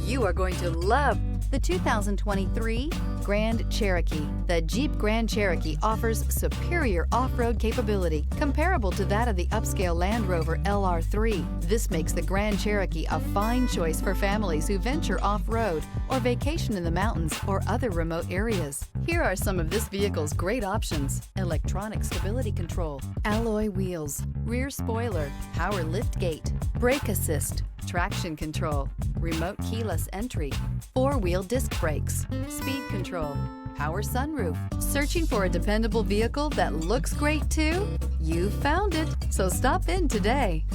You are going to love the 2023 Grand Cherokee. The Jeep Grand Cherokee offers superior off-road capability comparable to that of the upscale Land Rover LR3. This makes the Grand Cherokee a fine choice for families who venture off-road or vacation in the mountains or other remote areas. Here are some of this vehicle's great options: electronic stability control, alloy wheels, rear spoiler, power lift gate, brake assist, traction control, remote keyless entry, four-wheel disc brakes, speed control, power sunroof. Searching for a dependable vehicle that looks great too? You found it, so stop in today.